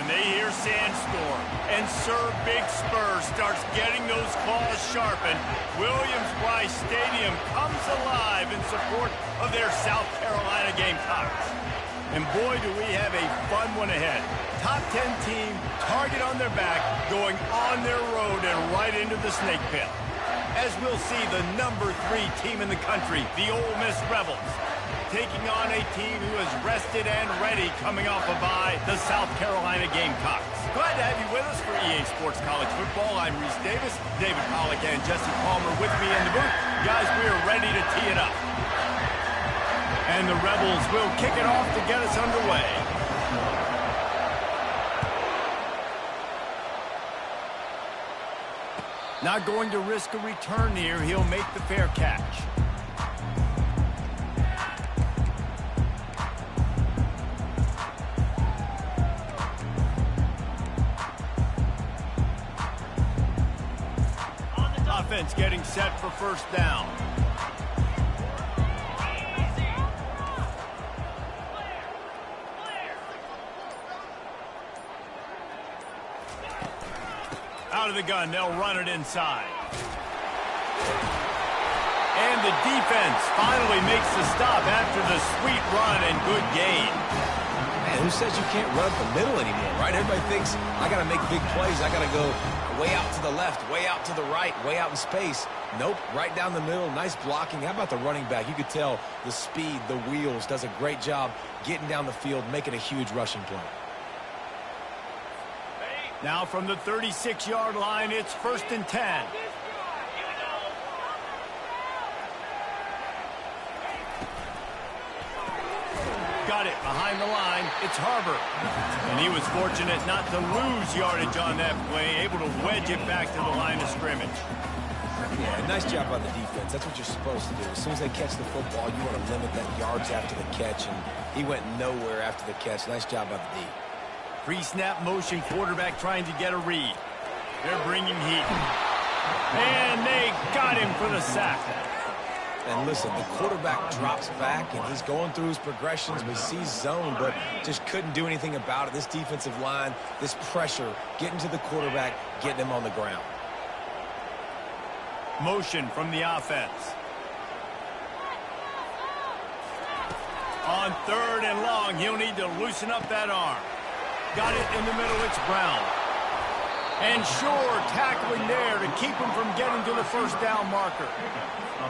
When they hear Sandstorm and Sir Big Spur starts getting those claws sharpened, Williams-Brice Stadium comes alive in support of their South Carolina Gamecocks. And boy, do we have a fun one ahead. Top 10 team, target on their back, going on their road and right into the snake pit. As we'll see the number 3 team in the country, the Ole Miss Rebels, taking on a team who is rested and ready coming off a bye, the South Carolina Gamecocks. Glad to have you with us for EA Sports College Football. I'm Reese Davis, David Pollack and Jesse Palmer with me in the booth. Guys, we are ready to tee it up. And the Rebels will kick it off to get us underway. Not going to risk a return here. He'll make the fair catch. Offense getting set for first down. Out of the gun, they'll run it inside. And the defense finally makes the stop after the sweet run and good gain. Man, who says you can't run up the middle anymore, right? Everybody thinks, I got to make big plays. I got to go way out to the left, way out to the right, way out in space. Nope, right down the middle. Nice blocking. How about the running back? You could tell the speed, the wheels, does a great job getting down the field, making a huge rushing play. Now from the 36-yard line, it's 1st and 10. Got it behind the line. It's Harbor. And he was fortunate not to lose yardage on that play, able to wedge it back to the line of scrimmage. Yeah, nice job on the defense. That's what you're supposed to do. As soon as they catch the football, you want to limit that yards after the catch, and he went nowhere after the catch. Nice job by the D. Pre-snap motion, quarterback trying to get a read. They're bringing heat. And they got him for the sack. And listen, the quarterback drops back, and he's going through his progressions. We see zone, but just couldn't do anything about it. This defensive line, this pressure, getting to the quarterback, getting him on the ground. Motion from the offense. On 3rd and long, he'll need to loosen up that arm. Got it in the middle, it's Brown. And sure, tackling there to keep him from getting to the first down marker.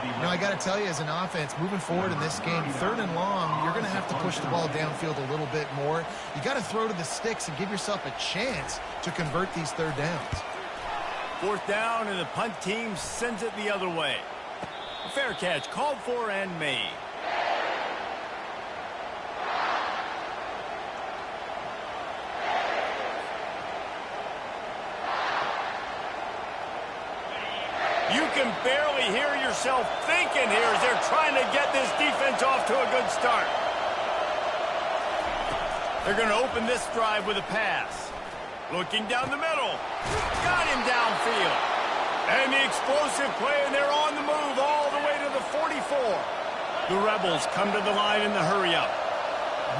You know, I got to tell you, as an offense, moving forward in this game, 3rd and long, you're going to have to push the ball downfield a little bit more. You got to throw to the sticks and give yourself a chance to convert these 3rd downs. 4th down, and the punt team sends it the other way. A fair catch called for and made. You can barely hear yourself thinking here as they're trying to get this defense off to a good start. They're going to open this drive with a pass. Looking down the middle. Got him downfield. And the explosive play, and they're on the move all the way to the 44. The Rebels come to the line in the hurry-up.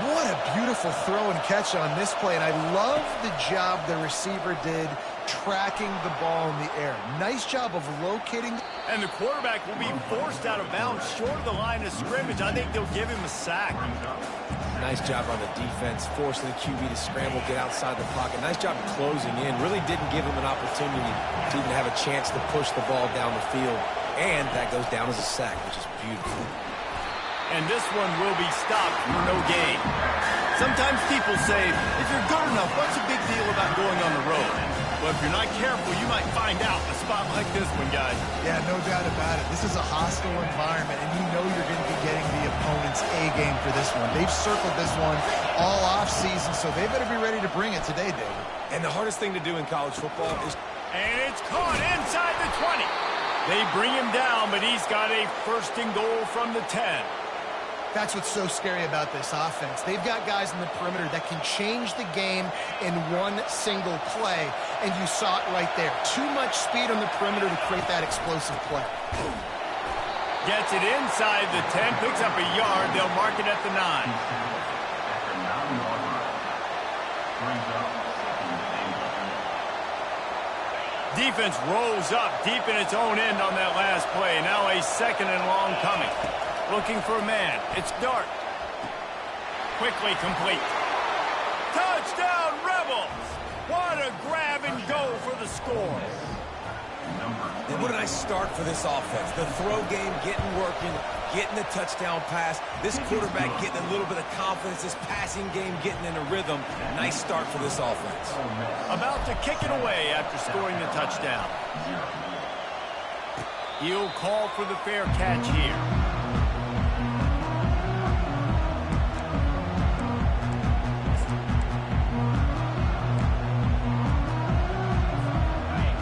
What a beautiful throw and catch on this play, and I love the job the receiver did tracking the ball in the air. Nice job of locating. And the quarterback will be forced out of bounds short of the line of scrimmage. I think they'll give him a sack. Nice job on the defense, forcing the QB to scramble, get outside the pocket. Nice job closing in. Really didn't give him an opportunity to even have a chance to push the ball down the field. And that goes down as a sack, which is beautiful. And this one will be stopped for no gain. Sometimes people say, if you're good enough, what's the big deal about going on the road? But if you're not careful, you might find out in a spot like this one, guys. Yeah, no doubt about it. This is a hostile environment, and you know you're going to be getting the opponent's A-game for this one. They've circled this one all off-season, so they better be ready to bring it today, David. And the hardest thing to do in college football is... And it's caught inside the 20. They bring him down, but he's got a 1st and goal from the 10. That's what's so scary about this offense. They've got guys in the perimeter that can change the game in one single play, and you saw it right there. Too much speed on the perimeter to create that explosive play. Gets it inside the 10, picks up a yard. They'll mark it at the 9. Defense rolls up deep in its own end on that last play. Now a 2nd and long coming. Looking for a man. It's Dart. Quickly complete. Touchdown, Rebels! What a grab and go for the score. And what a nice start for this offense. The throw game getting working, getting the touchdown pass. This quarterback getting a little bit of confidence. This passing game getting in a rhythm. Nice start for this offense. About to kick it away after scoring the touchdown. He'll call for the fair catch here.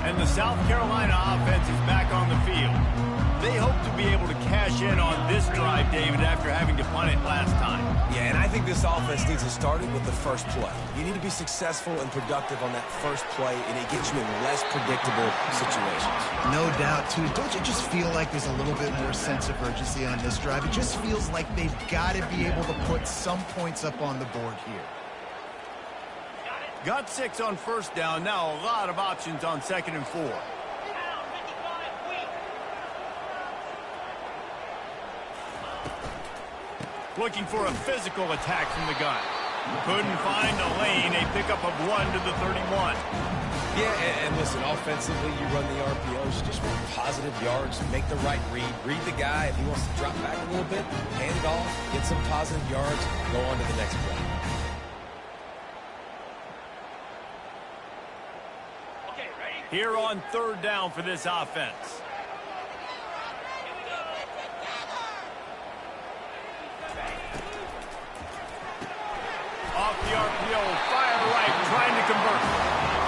And the South Carolina offense is back on the field. They hope to be able to cash in on this drive, David, after having to punt it last time. Yeah, and I think this offense needs to start it with the first play. You need to be successful and productive on that first play, and it gets you in less predictable situations. No doubt, too. Don't you just feel like there's a little bit more sense of urgency on this drive? It just feels like they've got to be able to put some points up on the board here. Got 6 on 1st down. Now a lot of options on 2nd and 4. Looking for a physical attack from the gun. Couldn't find a lane. A pickup of 1 to the 31. Yeah, and listen, offensively, you run the RPOs, just run positive yards, make the right read. Read the guy. If he wants to drop back a little bit, hand it off, get some positive yards, go on to the next play. Here on 3rd down for this offense. Off the RPO, fire right, trying to convert.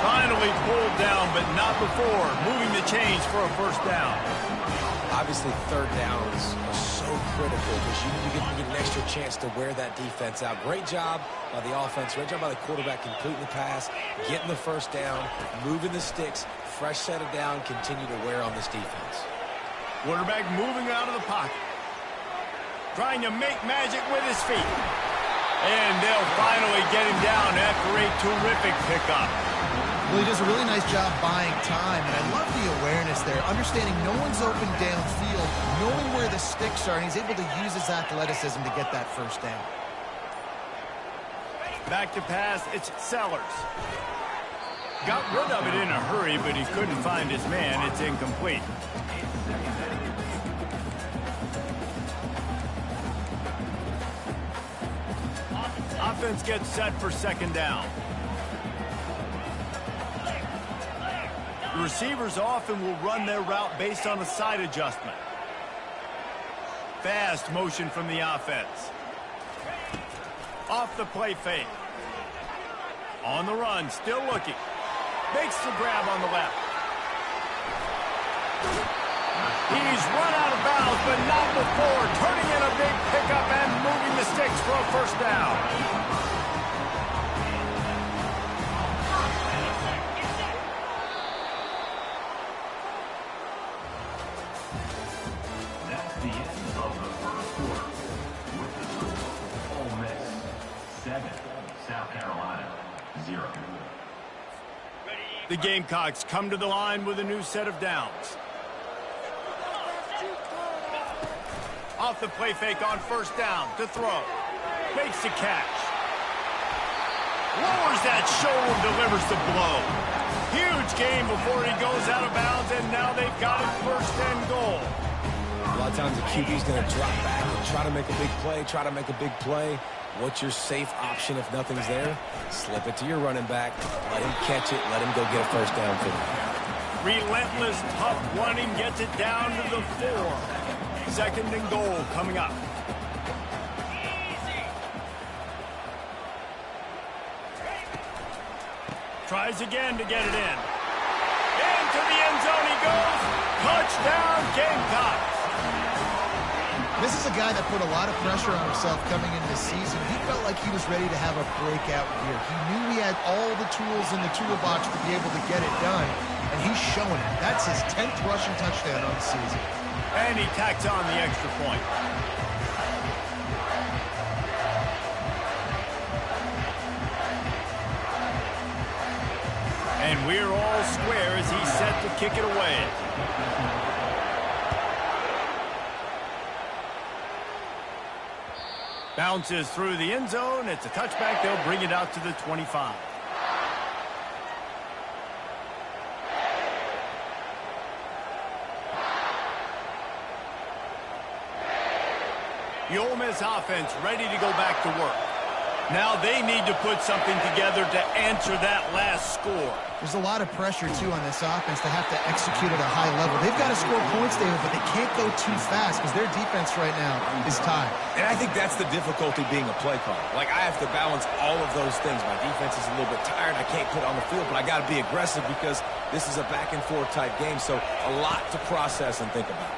Finally pulled down, but not before. Moving the chains for a 1st down. Obviously, 3rd downs are so critical because you get an extra chance to wear that defense out. Great job by the offense. Great job by the quarterback completing the pass, getting the 1st down, moving the sticks, fresh set of down, continue to wear on this defense. Quarterback moving out of the pocket. Trying to make magic with his feet. And they'll finally get him down after a terrific pickup. Well, he does a really nice job buying time, and I love the awareness there, understanding no one's open downfield, knowing where the sticks are, and he's able to use his athleticism to get that 1st down. Back to pass, it's Sellers. Got rid of it in a hurry, but he couldn't find his man. It's incomplete. Offense gets set for second down. The receivers often will run their route based on a side adjustment. Fast motion from the offense. Off the play fake. On the run, still looking. Makes the grab on the left. He's run out of bounds, but not before. Turning in a big pickup and moving the sticks for a first down. That's the end of the first quarter. With the score, Ole Miss 7, South Carolina 0. The Gamecocks come to the line with a new set of downs. Off the play fake on first down to throw. Makes the catch. Lowers that shoulder, delivers the blow. Huge gain before he goes out of bounds, and now they've got it first and goal. A lot of times the QB's going to drop back and try to make a big play, What's your safe option if nothing's there? Slip it to your running back. Let him catch it. Let him go get a first down for you. Relentless, tough running gets it down to the 4. Second and goal coming up. Tries again to get it in. Into the end zone he goes. Touchdown, Gamecocks. This is a guy that put a lot of pressure on himself coming into the season. He felt like he was ready to have a breakout year. He knew he had all the tools in the toolbox to be able to get it done, and he's showing it. That's his 10th rushing touchdown on the season. And he tacks on the extra point. And we're all square as he's set to kick it away. Bounces through the end zone. It's a touchback. They'll bring it out to the 25. The Ole Miss offense ready to go back to work. Now they need to put something together to answer that last score. There's a lot of pressure, too, on this offense to have to execute at a high level. They've got to score points, David, but they can't go too fast because their defense right now is tired. And I think that's the difficulty being a play caller. Like, I have to balance all of those things. My defense is a little bit tired. I can't put it on the field, but I got to be aggressive because this is a back-and-forth type game, so a lot to process and think about.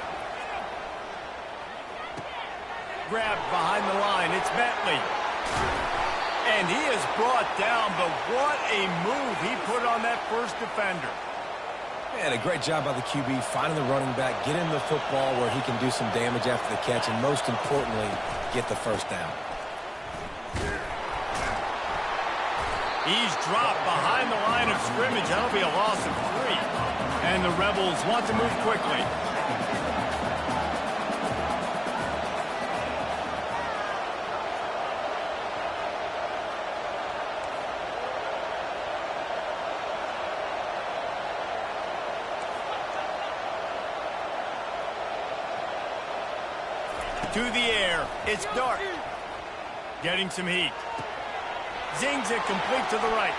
Grabbed behind the line. It's Bentley. And he is brought down, but what a move he put on that first defender. And a great job by the QB finding the running back, get him the football where he can do some damage after the catch, and most importantly, get the first down. He's dropped behind the line of scrimmage. That'll be a loss of 3. And the Rebels want to move quickly. To the air, it's Dart. Getting some heat. Zings it complete to the right.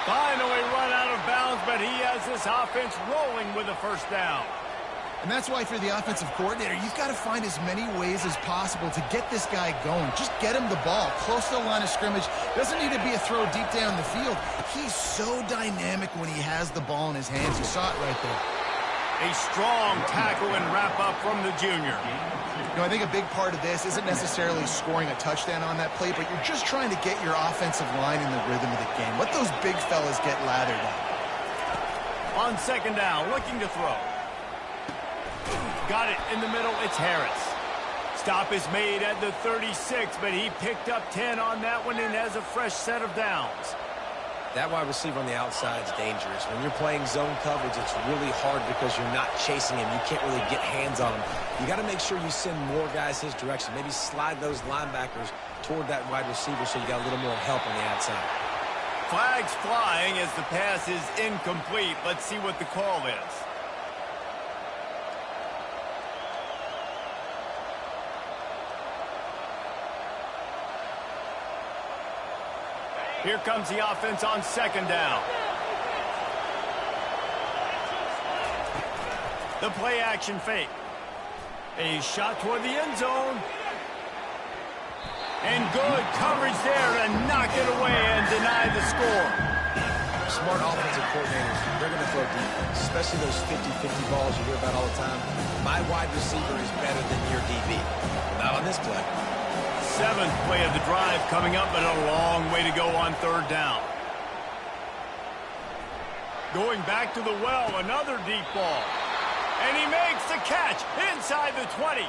Finally run out of bounds, but he has this offense rolling with a first down. And that's why, for the offensive coordinator, you've got to find as many ways as possible to get this guy going. Just get him the ball close to the line of scrimmage. Doesn't need to be a throw deep down the field. He's so dynamic when he has the ball in his hands. You saw it right there. A strong tackle and wrap up from the junior. You know, I think a big part of this isn't necessarily scoring a touchdown on that play, but you're just trying to get your offensive line in the rhythm of the game. Let those big fellas get lathered up. On second down, looking to throw. Got it in the middle. It's Harris. Stop is made at the 36, but he picked up 10 on that one and has a fresh set of downs. That wide receiver on the outside is dangerous. When you're playing zone coverage, it's really hard because you're not chasing him. You can't really get hands on him. You got to make sure you send more guys his direction. Maybe slide those linebackers toward that wide receiver so you got a little more help on the outside. Flag's flying as the pass is incomplete. Let's see what the call is. Here comes the offense on second down. The play action fake. A shot toward the end zone. And good coverage there to knock it away and deny the score. Smart offensive coordinators, they're going to throw deep, especially those 50-50 balls you hear about all the time. My wide receiver is better than your DB. Not on this play. Seventh play of the drive coming up, but a long way to go on third down. Going back to the well, another deep ball. And he makes the catch inside the 20.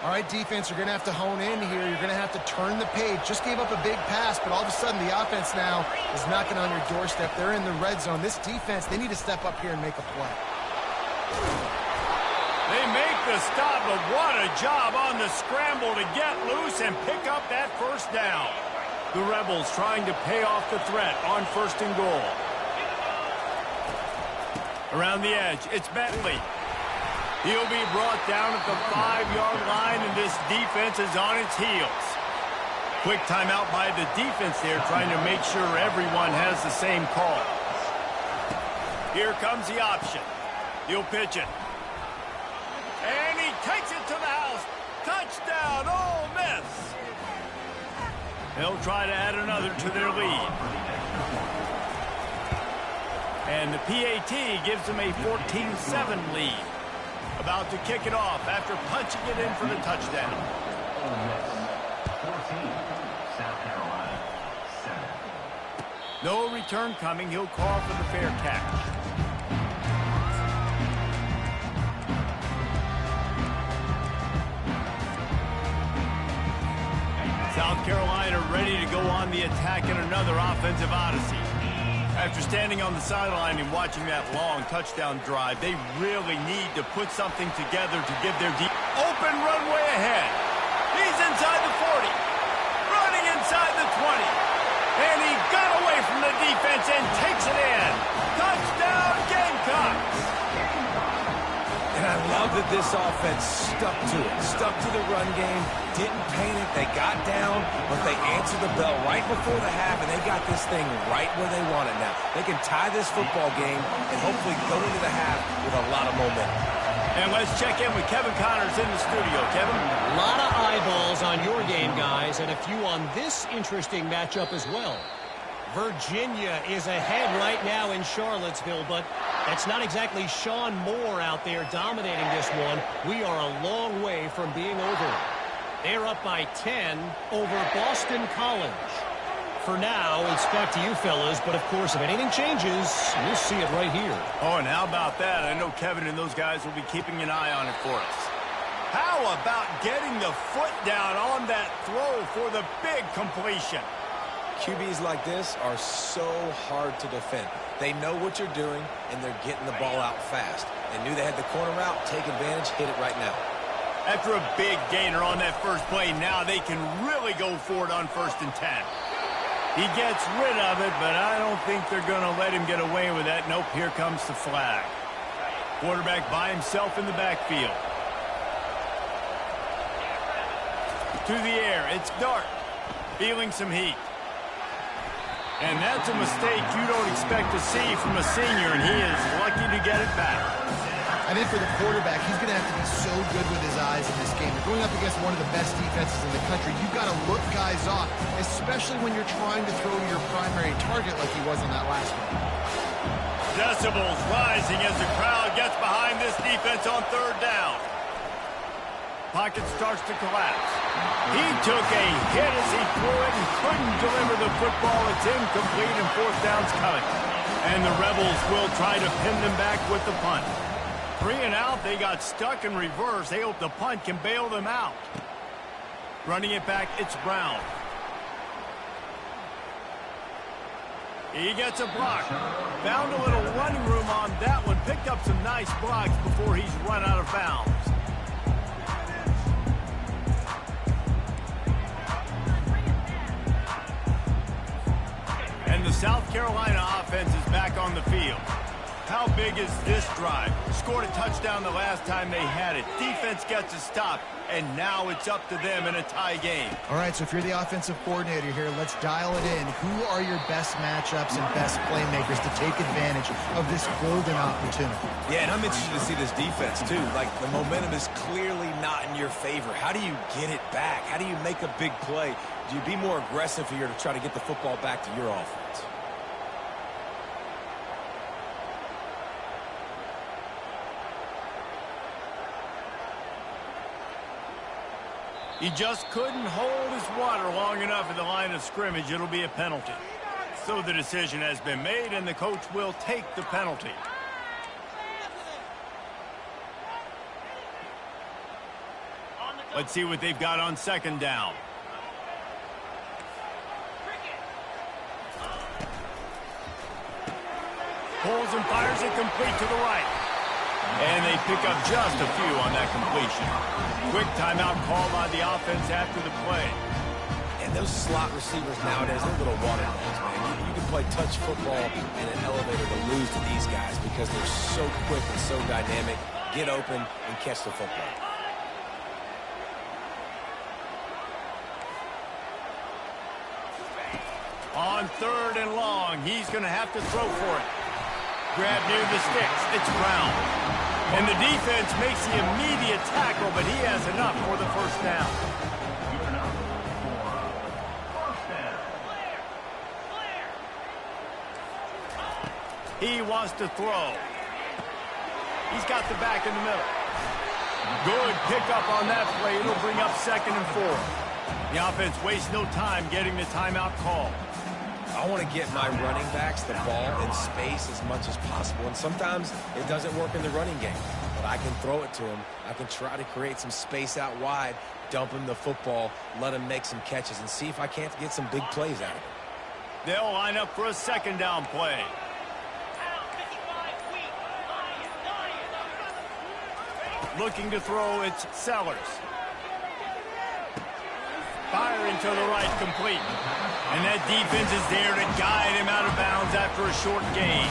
All right, defense, you're going to have to hone in here. You're going to have to turn the page. Just gave up a big pass, but all of a sudden the offense now is knocking on your doorstep. They're in the red zone. This defense, they need to step up here and make a play. They make the stop, but what a job on the scramble to get loose and pick up that first down. The Rebels trying to pay off the threat on first and goal. Around the edge, it's Bentley. He'll be brought down at the 5-yard line, and this defense is on its heels. Quick timeout by the defense there, trying to make sure everyone has the same call. Here comes the option. He'll pitch it. And he takes it to the house. Touchdown, Ole Miss. They'll try to add another to their lead. And the PAT gives them a 14-7 lead. About to kick it off after punching it in for the touchdown. Ole Miss 14, South Carolina 7. No return coming. He'll call for the fair catch. South Carolina ready to go on the attack in another offensive odyssey. After standing on the sideline and watching that long touchdown drive, they really need to put something together to give their deep open runway ahead. He's inside the 40, running inside the 20, and he got away from the defense and takes it in. Touchdown, Gamecocks! And I love that this offense stuck to it, stuck to the run game, didn't paint it, they got down, but they answered the bell right before the half, and they got this thing right where they want it now. They can tie this football game and hopefully go into the half with a lot of momentum. And let's check in with Kevin Connors in the studio. Kevin? A lot of eyeballs on your game, guys, and a few on this interesting matchup as well. Virginia is ahead right now in Charlottesville, but that's not exactly Sean Moore out there dominating this one. We are a long way from being over. They're up by 10 over Boston College. For now, it's back to you fellas, but of course, if anything changes, we'll see it right here. Oh, and how about that? I know Kevin and those guys will be keeping an eye on it for us. How about getting the foot down on that throw for the big completion? QBs like this are so hard to defend. They know what you're doing, and they're getting the ball out fast. They knew they had the corner route, take advantage, hit it right now. After a big gainer on that first play, now they can really go for it on 1st and 10. He gets rid of it, but I don't think they're going to let him get away with that. Nope, here comes the flag. Quarterback by himself in the backfield. To the air, it's Dart, feeling some heat. And that's a mistake you don't expect to see from a senior, and he is lucky to get it back. I think for the quarterback, he's going to have to be so good with his eyes in this game. You're going up against one of the best defenses in the country. You've got to look guys off, especially when you're trying to throw your primary target like he was on that last one. Decibels rising as the crowd gets behind this defense on 3rd down. Pocket starts to collapse. He took a hit as he threw it and couldn't deliver the football. It's incomplete and 4th down's coming. And the Rebels will try to pin them back with the punt. 3 and out, they got stuck in reverse. They hope the punt can bail them out. Running it back, it's Brown. He gets a block. Found a little running room on that one. Picked up some nice blocks before he's run out of bounds. South Carolina offense is back on the field. How big is this drive? Scored a touchdown the last time they had it. Defense gets a stop, and now it's up to them in a tie game. All right, so if you're the offensive coordinator here, let's dial it in. Who are your best matchups and best playmakers to take advantage of this golden opportunity? Yeah, and I'm interested to see this defense, too. Like, the momentum is clearly not in your favor. How do you get it back? How do you make a big play? Do you be more aggressive here to try to get the football back to your offense? He just couldn't hold his water long enough at the line of scrimmage. It'll be a penalty. So the decision has been made, and the coach will take the penalty. Let's see what they've got on second down. Pulls and fires it complete to the right. And they pick up just a few on that completion. Quick timeout called on the offense after the play. And those slot receivers nowadays, they're little water dogs, man. You can play touch football in an elevator to lose to these guys because they're so quick and so dynamic. Get open and catch the football. On third and long, he's going to have to throw for it. Grab near the sticks. It's Brown. And the defense makes the immediate tackle, but he has enough for the first down. He wants to throw. He's got the back in the middle. Good pickup on that play. It'll bring up 2nd and 4. The offense wastes no time getting the timeout call. I want to get my running backs the ball in space as much as possible. And sometimes it doesn't work in the running game. But I can throw it to him. I can try to create some space out wide, dump him the football, let him make some catches, and see if I can't get some big plays out of it. They'll line up for a 2nd down play. Looking to throw, it's Sellers. Firing to the right, complete. And that defense is there to guide him out of bounds after a short gain.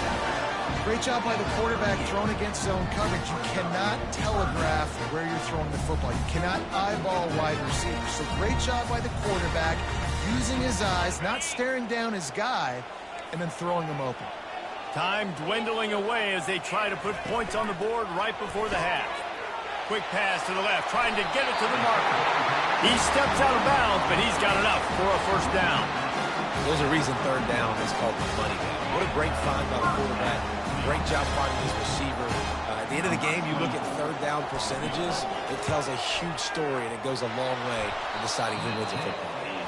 Great job by the quarterback thrown against zone coverage. You cannot telegraph where you're throwing the football. You cannot eyeball wide receivers. So great job by the quarterback using his eyes, not staring down his guy, and then throwing him open. Time dwindling away as they try to put points on the board right before the half. Quick pass to the left, trying to get it to the marker. He steps out of bounds, but he's got enough for a first down. There's a reason 3rd down is called the money down. What a great find by the quarterback. Great job finding his receiver. At the end of the game, you look at 3rd down percentages. It tells a huge story, and it goes a long way in deciding who wins a football game.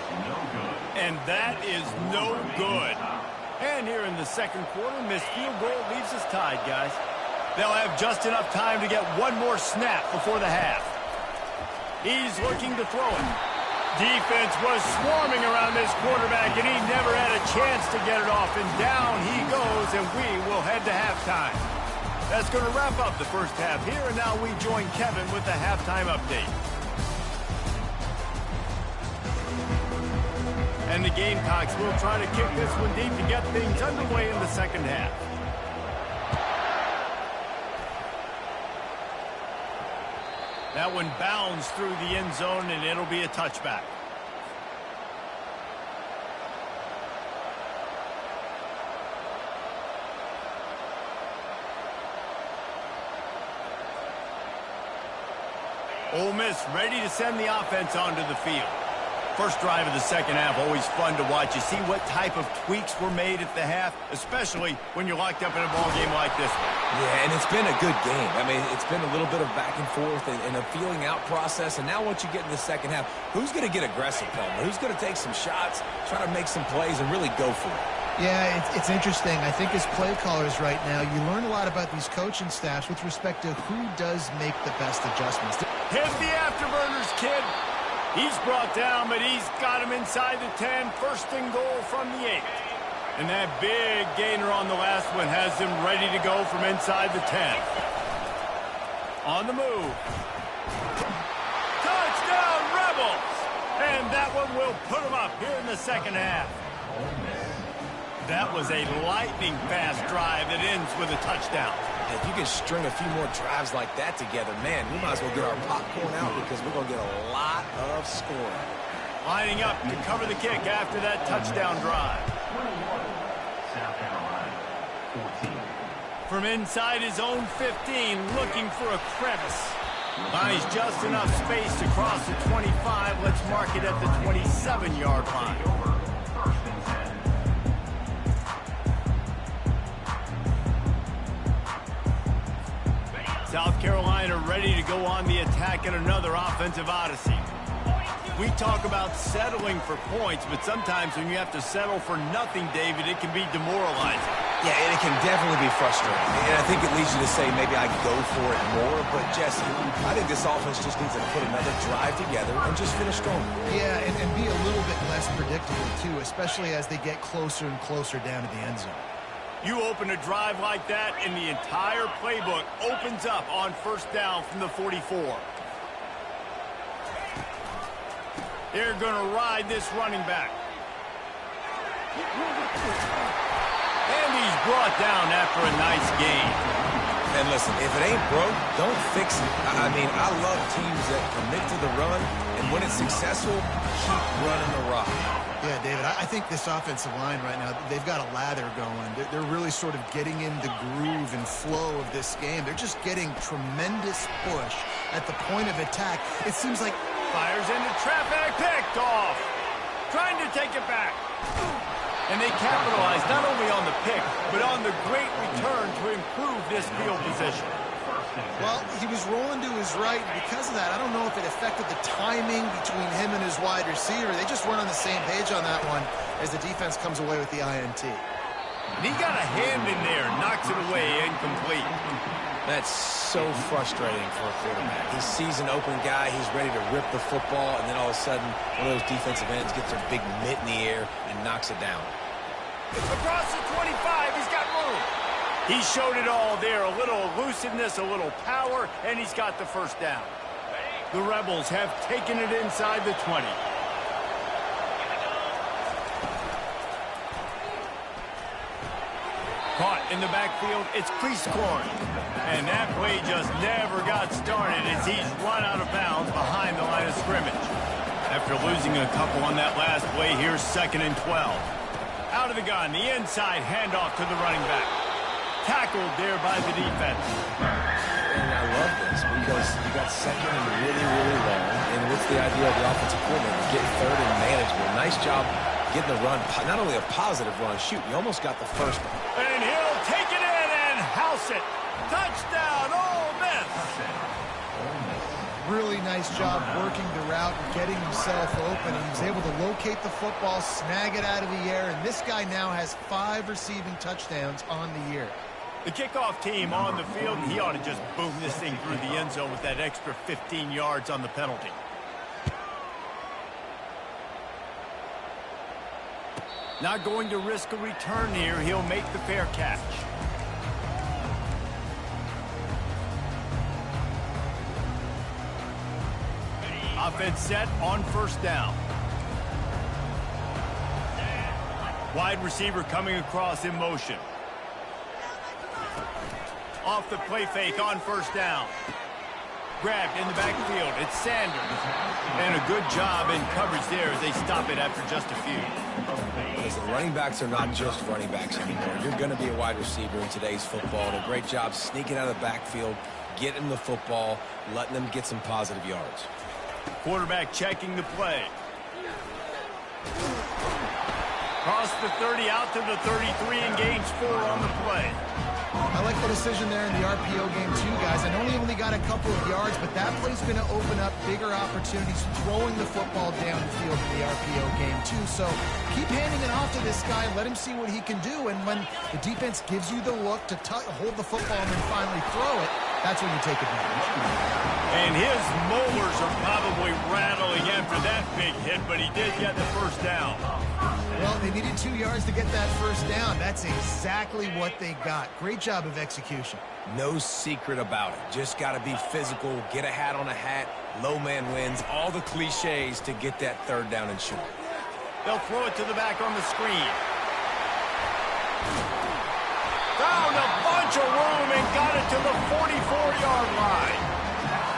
And that is no good. And here in the 2nd quarter, missed field goal leaves us tied, guys. They'll have just enough time to get one more snap before the half. He's looking to throw it. Defense was swarming around this quarterback, and he never had a chance to get it off. And down he goes, and we will head to halftime. That's going to wrap up the first half here, and now we join Kevin with the halftime update. And the Gamecocks will try to kick this one deep to get things underway in the 2nd half. That one bounds through the end zone, and it'll be a touchback. Ole Miss ready to send the offense onto the field. First drive of the 2nd half, always fun to watch. You see what type of tweaks were made at the half, especially when you're locked up in a ball game like this one. Yeah, and it's been a good game. I mean, it's been a little bit of back and forth and a feeling out process. And now once you get in the 2nd half, who's going to get aggressive, Palmer? Who's going to take some shots, try to make some plays, and really go for it? Yeah, it's interesting. I think as play callers right now, you learn a lot about these coaching staffs with respect to who does make the best adjustments. Hit the afterburners, kid. He's brought down, but he's got him inside the 10. 1st and goal from the 8. And that big gainer on the last one has him ready to go from inside the 10. On the move. Touchdown, Rebels! And that one will put him up here in the 2nd half. That was a lightning-fast drive that ends with a touchdown. If you can string a few more drives like that together, man, we might as well get our popcorn out because we're going to get a lot of scoring. Lining up to cover the kick after that touchdown drive. 21, South Carolina, 14. From inside his own 15, looking for a crevice. Finds just enough space to cross the 25. Let's mark it at the 27-yard line. First and 10. South Carolina ready to go on the attack in another offensive odyssey. We talk about settling for points, but sometimes when you have to settle for nothing, David, it can be demoralizing. Yeah, and it can definitely be frustrating. And I think it leads you to say maybe I go for it more. But, Jesse, I think this offense just needs to put another drive together and just finish strong. Yeah, and be a little bit less predictable, too, especially as they get closer and closer down to the end zone. You open a drive like that, and the entire playbook opens up on first down from the 44. They're going to ride this running back. And he's brought down after a nice gain. And listen, if it ain't broke, don't fix it. I mean, I love teams that commit to the run, and when it's successful, keep running the rock. Yeah, David, I think this offensive line right now, they've got a lather going. They're really sort of getting in the groove and flow of this game. They're just getting tremendous push at the point of attack. It seems like... Fires into traffic, picked off. Trying to take it back. And they capitalize not only on the pick, but on the great return to improve this field position. Well, he was rolling to his right, and because of that, I don't know if it affected the timing between him and his wide receiver. They just weren't on the same page on that one as the defense comes away with the INT. And he got a hand in there, knocks it away, incomplete. That's so frustrating for a quarterback. He sees an open guy, he's ready to rip the football, and then all of a sudden, one of those defensive ends gets their big mitt in the air and knocks it down. Across the 25, he's got room. He showed it all there, a little elusiveness, a little power, and he's got the first down. The Rebels have taken it inside the 20. Caught in the backfield, it's Crease Corn. And that play just never got started as he's run out of bounds behind the line of scrimmage. After losing a couple on that last play, here's 2nd and 12. Out of the gun, the inside handoff to the running back. Tackled there by the defense. And I love this because you got second and really, really long. And what's the idea of the offensive coordinator? Get third and manageable. Nice job getting the run, not only a positive run, shoot, you almost got the first one. And he'll take it in and house it. Touchdown, Ole Miss. Really nice job working the route and getting himself open. He was able to locate the football, snag it out of the air, and this guy now has 5 receiving touchdowns on the year. The kickoff team on the field, he ought to just boom this thing through the end zone with that extra 15 yards on the penalty. Not going to risk a return here. He'll make the fair catch. Offense set on first down. Wide receiver coming across in motion. Off the play fake on first down. Grabbed in the backfield. It's Sanders. And a good job in coverage there as they stop it after just a few. Listen, running backs are not just running backs anymore. You're going to be a wide receiver in today's football. And a great job sneaking out of the backfield, getting the football, letting them get some positive yards. Quarterback checking the play. Cross the 30 out to the 33 and gains 4 on the play. I like the decision there in the RPO game too, guys. I know he only got a couple of yards, but that play's going to open up bigger opportunities throwing the football downfield in the RPO game too. So keep handing it off to this guy. Let him see what he can do. And when the defense gives you the look to hold the football and then finally throw it, that's when you take advantage. And his molars are probably rattling after that big hit, but he did get the first down. Well, they needed 2 yards to get that first down. That's exactly what they got. Great job of execution. No secret about it. Just got to be physical, get a hat on a hat, low man wins, all the cliches to get that third down and short. They'll throw it to the back on the screen. found a bunch of room and got it to the 44-yard line.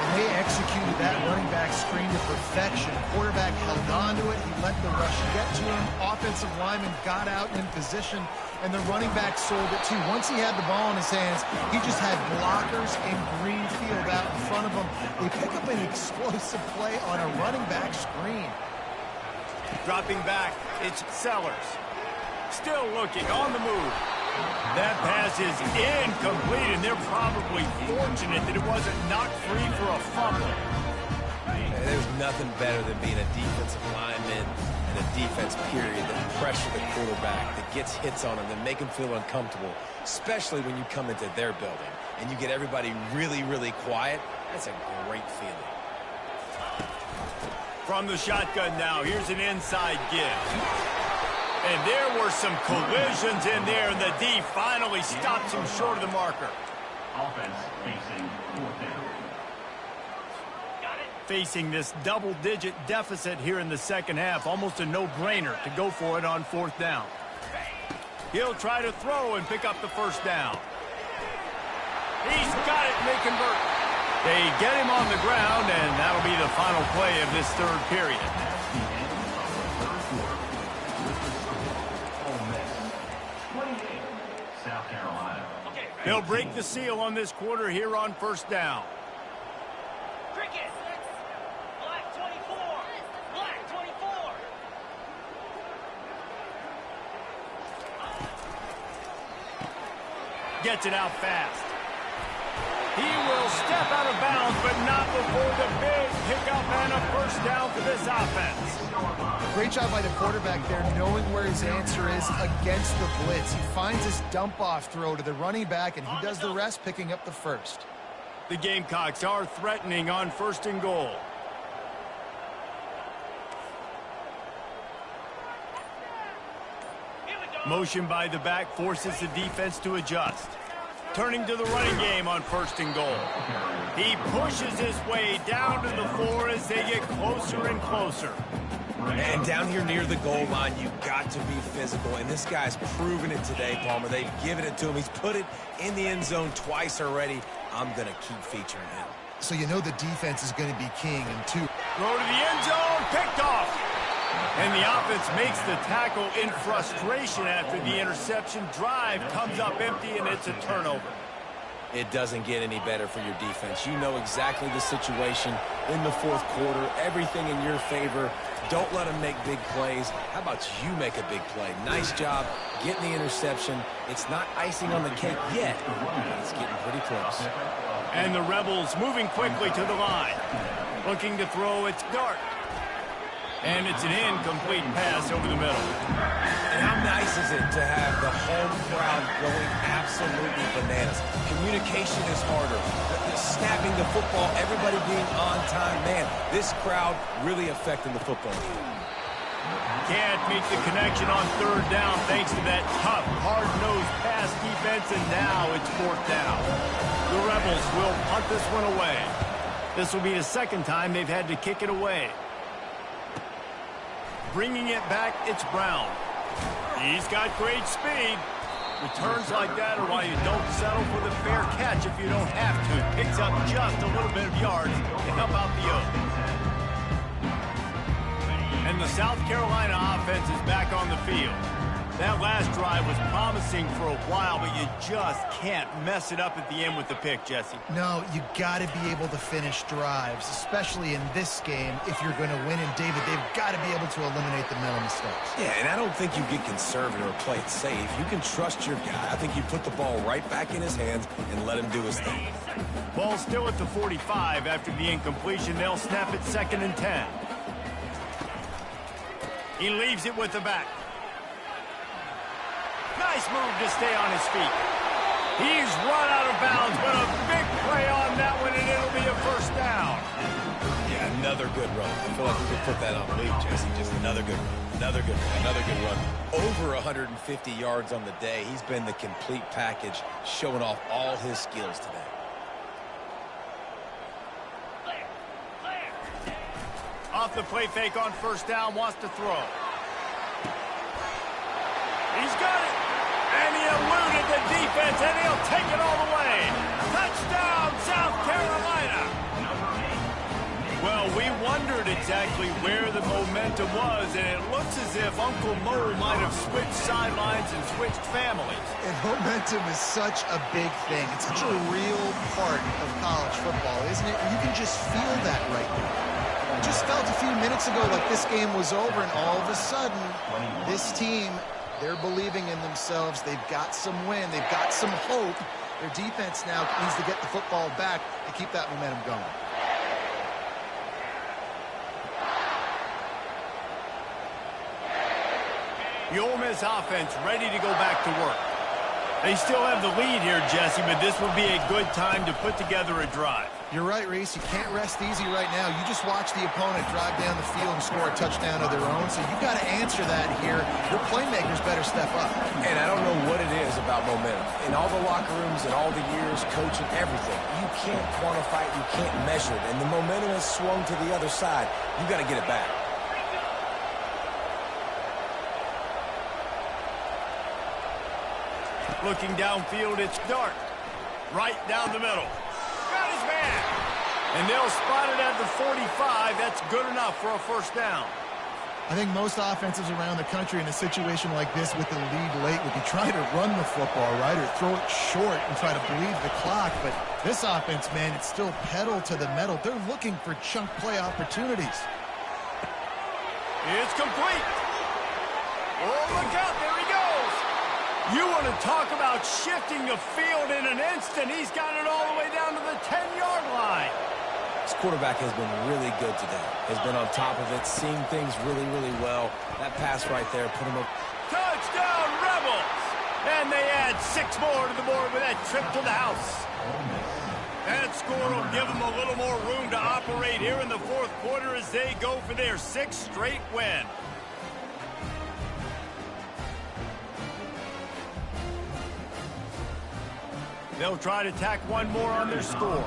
And they executed that running back screen to perfection. Quarterback held on to it. He let the rush get to him. Offensive lineman got out in position, and the running back sold it too. Once he had the ball in his hands, he just had blockers and green field out in front of him. They pick up an explosive play on a running back screen. Dropping back, it's Sellers. Still looking, on the move. That pass is incomplete, and they're probably fortunate that it wasn't knocked free for a fumble. There's nothing better than being a defensive lineman and a defense period that pressure the quarterback, that gets hits on him, that make him feel uncomfortable, especially when you come into their building and you get everybody really, really quiet. That's a great feeling. From the shotgun now, here's an inside give. And there were some collisions in there, and the D finally stops him short of the marker. Offense facing 4th down. Facing this double-digit deficit here in the second half, almost a no-brainer to go for it on 4th down. He'll try to throw and pick up the first down. He's got it, and they convert. They get him on the ground, and that'll be the final play of this third period. South Carolina. They'll break the seal on this quarter here on 1st down. Cricket. Black 24. Black 24. Gets it out fast. He will step out of bounds, but not before the big pickup and a first down for this offense. Great job by the quarterback there, knowing where his answer is against the blitz. He finds his dump-off throw to the running back, and he does the rest, picking up the first. The Gamecocks are threatening on 1st and goal. Motion by the back forces the defense to adjust. Turning to the running game on 1st and goal. He pushes his way down to the floor as they get closer and closer. And down here near the goal line, you've got to be physical. And this guy's proven it today, Palmer. They've given it to him. He's put it in the end zone twice already. I'm going to keep featuring him. So you know the defense is going to be king in 2. Throw to the end zone, picked off. And the offense makes the tackle in frustration after the interception. Drive comes up empty, and it's a turnover. It doesn't get any better for your defense. You know exactly the situation in the 4th quarter. Everything in your favor. Don't let them make big plays. How about you make a big play? Nice job getting the interception. It's not icing on the cake yet, but it's getting pretty close. And the Rebels moving quickly to the line. Looking to throw, it's Dart. And it's an incomplete pass over the middle. And how nice is it to have the home crowd going absolutely bananas? Communication is harder. The snapping the football, everybody being on time. Man, this crowd really affecting the football game. Can't make the connection on 3rd down thanks to that tough, hard-nosed pass defense, and now it's 4th down. The Rebels will punt this one away. This will be the second time they've had to kick it away. Bringing it back, it's Brown. He's got great speed. Returns like that are why you don't settle for the fair catch if you don't have to. Picks up just a little bit of yards to help out the Oaks. And the South Carolina offense is back on the field. That last drive was promising for a while, but you just can't mess it up at the end with the pick, Jesse. No, you got to be able to finish drives, especially in this game. If you're going to win, and David, they've got to be able to eliminate the mental mistakes. Yeah, and I don't think you get conservative or play it safe. You can trust your guy. I think you put the ball right back in his hands and let him do his thing. Ball still at the 45 after the incompletion. They'll snap it 2nd and 10. He leaves it with the back. Nice move to stay on his feet. He's run out of bounds, but a big play on that one, and it'll be a first down. Yeah, another good run. I feel like we could put that on lead, Jesse. Just another good run. Another good run. Another good run. Over 150 yards on the day. He's been the complete package, showing off all his skills today. Off the play fake on 1st down, wants to throw. He's got it, and he eluded with the defense, and he'll take it all the way. Touchdown, South Carolina. Well, we wondered exactly where the momentum was, and it looks as if Uncle Mo might have switched sidelines and switched families. And momentum is such a big thing. It's such a real part of college football, isn't it? You can just feel that right now. It just felt a few minutes ago like this game was over, and all of a sudden, this team, they're believing in themselves. They've got some wind. They've got some hope. Their defense now needs to get the football back to keep that momentum going. The Ole Miss offense ready to go back to work. They still have the lead here, Jesse, but this would be a good time to put together a drive. You're right, Reese. You can't rest easy right now. You just watch the opponent drive down the field and score a touchdown of their own, so you've got to answer that here. Your playmakers better step up. And I don't know what it is about momentum. In all the locker rooms and all the years, coaching, everything, you can't quantify it, you can't measure it. And the momentum has swung to the other side. You got to get it back. Looking downfield, it's Dart. Right down the middle. Got his man. And they'll spot it at the 45. That's good enough for a first down. I think most offenses around the country in a situation like this with the lead late would be trying to run the football, right, or throw it short and try to bleed the clock. But this offense, man, it's still pedal to the metal. They're looking for chunk play opportunities. It's complete. Oh, look out. There he goes. You want to talk about shifting the field in an instant. He's got it all the way down to the 10-yard line. This quarterback has been really good today. Has been on top of it, seeing things really, really well. That pass right there put him up. Touchdown, Rebels! And they add 6 more to the board with that trip to the house. That score will give them a little more room to operate here in the fourth quarter as they go for their 6th straight win. They'll try to tack one more on their score.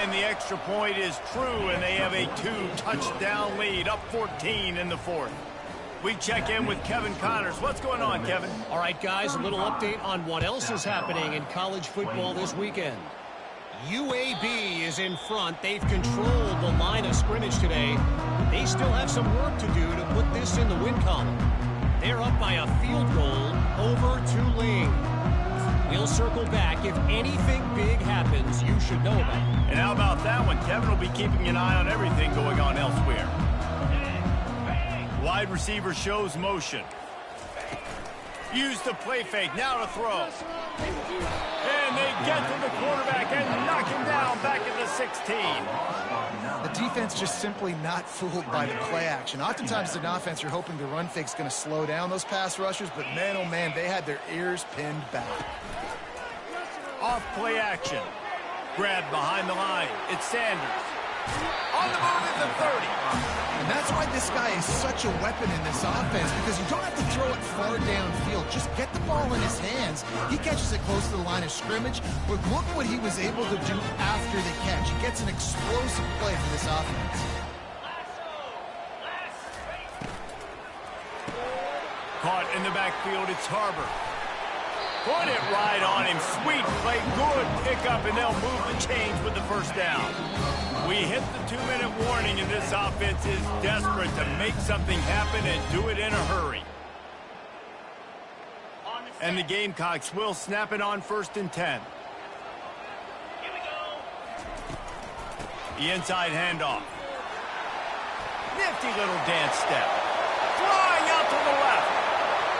And the extra point is true, and they have a 2-touchdown lead, up 14 in the fourth. We check in with Kevin Connors. What's going on, Kevin? All right, guys, a little update on what else is happening in college football this weekend. UAB is in front. They've controlled the line of scrimmage today. They still have some work to do to put this in the win column. They're up by a field goal over Tulane. We'll circle back. If anything big happens, you should know about it. And how about that one? Kevin will be keeping an eye on everything going on elsewhere. Wide receiver shows motion. Use the play fake. Now to throw. And they get to the quarterback and knock him down back at the 16. The defense just simply not fooled by the play action. Oftentimes as an offense, you're hoping the run fake's going to slow down those pass rushers, but man, oh man, they had their ears pinned back. Off play action. Grab behind the line. It's Sanders. On the move at the 30. And that's why this guy is such a weapon in this offense, because you don't have to throw it far downfield. Just get the ball in his hands. He catches it close to the line of scrimmage, but look what he was able to do after the catch. He gets an explosive play for this offense. Caught in the backfield, it's Harbor. Put it right on him. Sweet play, good pickup, and they'll move the chains with the first down. We hit the 2-minute warning, and this offense is desperate to make something happen and do it in a hurry. And the Gamecocks will snap it on 1st and 10. Here we go. The inside handoff. Nifty little dance step. Flying out to the left.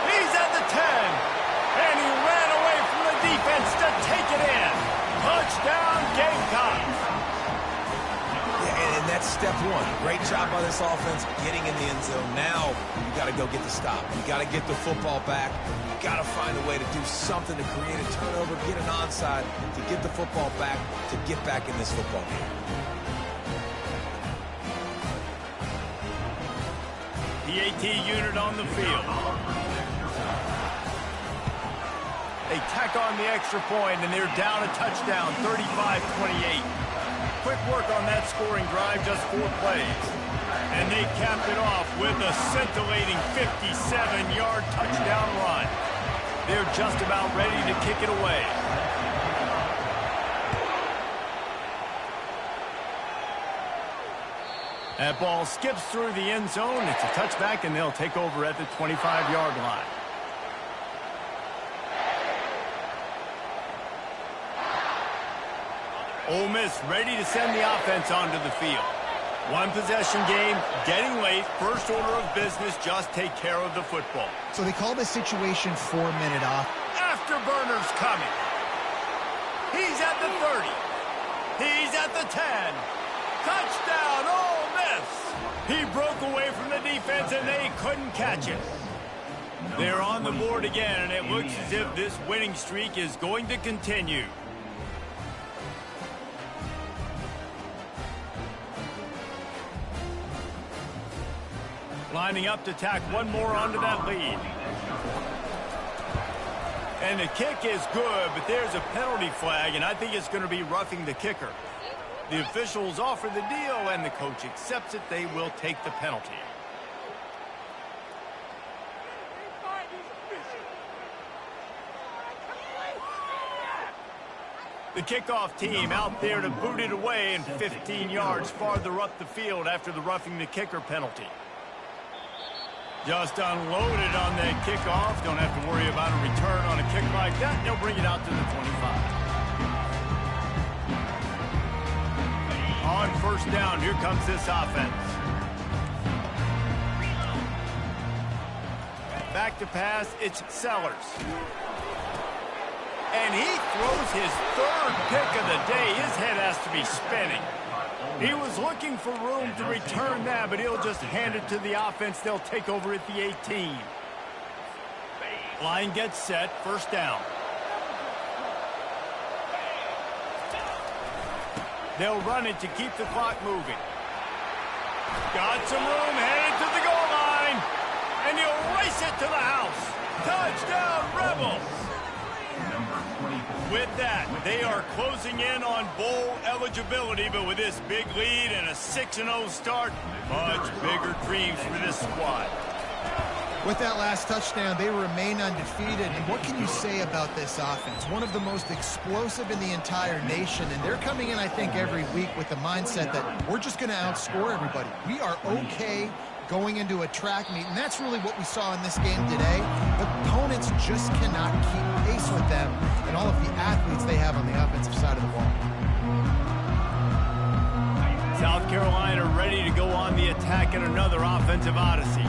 He's at the 10. And he ran away from the defense to take it in. Touchdown, Gamecocks. Yeah, and that's step one. Great job by this offense getting in the end zone. Now you got to go get the stop. You got to get the football back. You got to find a way to do something to create a turnover, get an onside, to get the football back, to get back in this football game. The AT unit on the field. They tack on the extra point, and they're down a touchdown, 35-28. Quick work on that scoring drive, just 4 plays. And they capped it off with a scintillating 57-yard touchdown run. They're just about ready to kick it away. That ball skips through the end zone. It's a touchback, and they'll take over at the 25-yard line. Ole Miss ready to send the offense onto the field. One possession game, getting late, first order of business, just take care of the football. So they call this situation 4-minute off. Afterburner's coming. He's at the 30. He's at the 10. Touchdown, Ole Miss. He broke away from the defense, and they couldn't catch it. They're on the board again, and it looks as if this winning streak is going to continue. Lining up to tack one more onto that lead. And the kick is good, but there's a penalty flag, and I think it's going to be roughing the kicker. The officials offer the deal, and the coach accepts it. They will take the penalty. The kickoff team out there to boot it away and 15 yards farther up the field after the roughing the kicker penalty. Just unloaded on that kickoff. Don't have to worry about a return on a kick like that. They'll bring it out to the 25. On first down, here comes this offense. Back to pass, it's Sellers. And he throws his third pick of the day. His head has to be spinning. He was looking for room to return that, but he'll just hand it to the offense. They'll take over at the 18. Line gets set, first down. They'll run it to keep the clock moving. Got some room, headed to the goal line. And he'll race it to the house. Touchdown, Rebels. With that, they are closing in on bowl eligibility, but with this big lead and a 6-0 start, much bigger dreams for this squad. With that last touchdown, they remain undefeated. And what can you say about this offense? One of the most explosive in the entire nation, and they're coming in, I think, every week with the mindset that we're just going to outscore everybody. We are okay going into a track meet, and that's really what we saw in this game today. But opponents just cannot keep pace with them and all of the athletes they have on the offensive side of the ball. South Carolina ready to go on the attack in another offensive odyssey.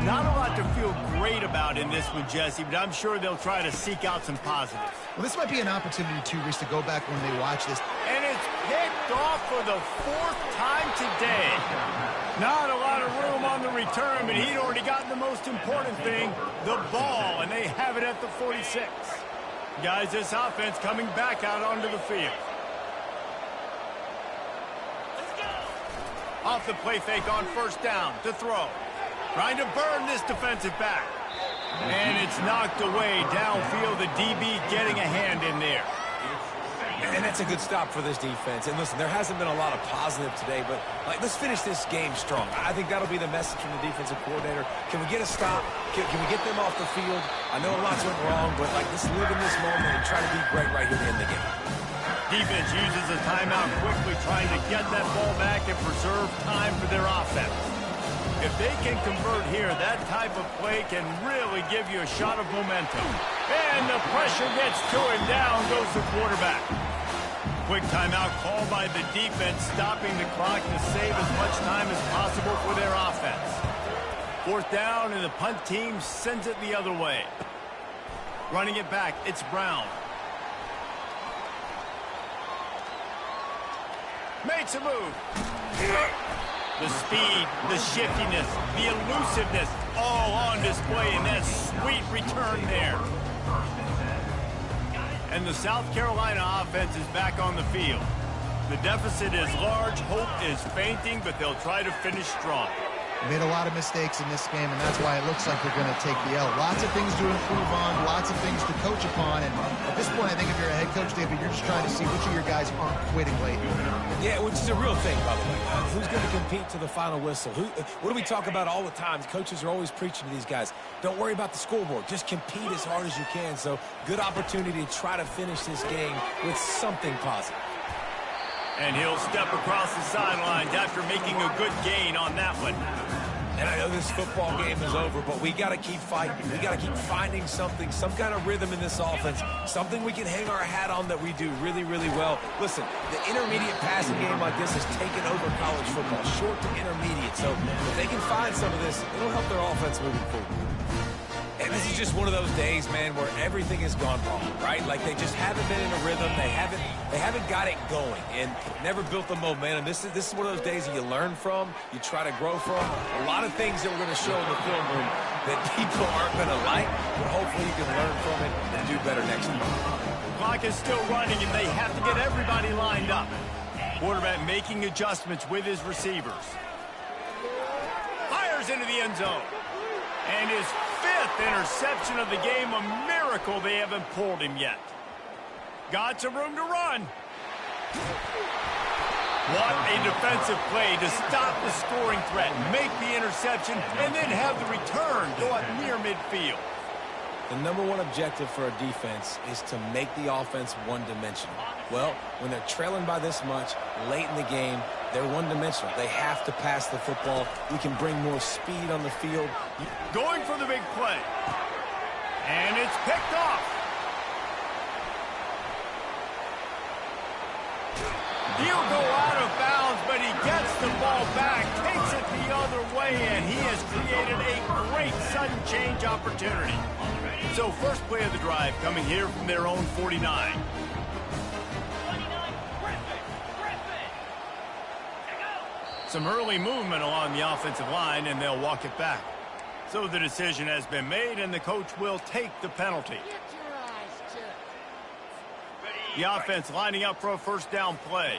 Not a lot to feel great about in this one, Jesse, but I'm sure they'll try to seek out some positives. Well, this might be an opportunity, too, Reese, to go back when they watch this. And it's picked off for the fourth time today. Not a lot of room on the return, but he'd already gotten the most important thing, the ball, and they have it at the 46. Guys, this offense coming back out onto the field. Off the play fake on first down to throw. Trying to burn this defensive back. And it's knocked away downfield. The DB getting a hand in there. And that's a good stop for this defense. And listen, there hasn't been a lot of positive today, but let's finish this game strong. I think that'll be the message from the defensive coordinator. Can we get a stop? Can we get them off the field? I know a lot's went wrong, but let's live in this moment and try to be great right here to end the game. Defense uses a timeout quickly, trying to get that ball back and preserve time for their offense. If they can convert here, that type of play can really give you a shot of momentum. And the pressure gets to him. Down goes the quarterback. Quick timeout called by the defense, stopping the clock to save as much time as possible for their offense. Fourth down, and the punt team sends it the other way. Running it back, it's Brown. Makes a move. The speed, the shiftiness, the elusiveness, all on display in that sweet return there. And the South Carolina offense is back on the field. The deficit is large, hope is fainting, but they'll try to finish strong. Made a lot of mistakes in this game, and that's why it looks like they're going to take the L. Lots of things to improve on, lots of things to coach upon, and at this point, I think if you're a head coach, David, you're just trying to see which of your guys aren't quitting lately. Yeah, which is a real thing, by the way. Who's going to compete to the final whistle? What do we talk about all the time? Coaches are always preaching to these guys. Don't worry about the scoreboard. Just compete as hard as you can. So, good opportunity to try to finish this game with something positive. And he'll step across the sidelines after making a good gain on that one. And I know this football game is over, but we got to keep fighting. We got to keep finding something, some kind of rhythm in this offense, something we can hang our hat on that we do really, really well. Listen, the intermediate passing game like this has taken over college football, short to intermediate. So if they can find some of this, it'll help their offense moving forward. And this is just one of those days, man, where everything has gone wrong, right? Like they just haven't been in a rhythm. They haven't got it going and never built the momentum. This is one of those days that you learn from, you try to grow from. A lot of things that we're going to show in the film room that people aren't going to like, but hopefully you can learn from it and do better next time. Clock is still running, and they have to get everybody lined up. Quarterback making adjustments with his receivers. Fires into the end zone. And his 5th interception of the game, a miracle they haven't pulled him yet. Got some room to run. What a defensive play to stop the scoring threat, make the interception, and then have the return go up near midfield. The number one objective for a defense is to make the offense one-dimensional. Well, when they're trailing by this much late in the game, they're one-dimensional. They have to pass the football. We can bring more speed on the field. Going for the big play. And it's picked off. He'll go out of bounds, but he gets the ball back, takes it the other way, and he has created a great sudden change opportunity. So first play of the drive coming here from their own 49. Some early movement along the offensive line, and they'll walk it back. So the decision has been made, and the coach will take the penalty. The offense lining up for a first down play.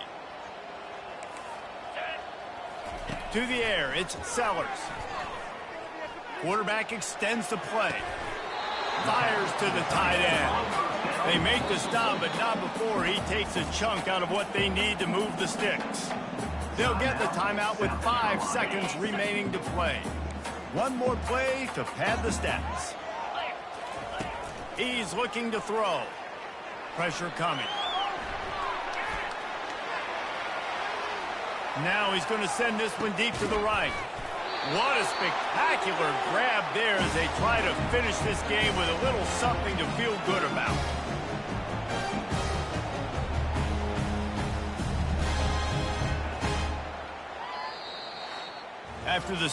To the air, it's Sellers. Quarterback extends the play. Fires to the tight end. They make the stop, but not before he takes a chunk out of what they need to move the sticks. They'll get the timeout with 5 seconds remaining to play. One more play to pad the stats. He's looking to throw. Pressure coming. Now he's going to send this one deep to the right. What a spectacular grab there as they try to finish this game with a little something to feel good about. After the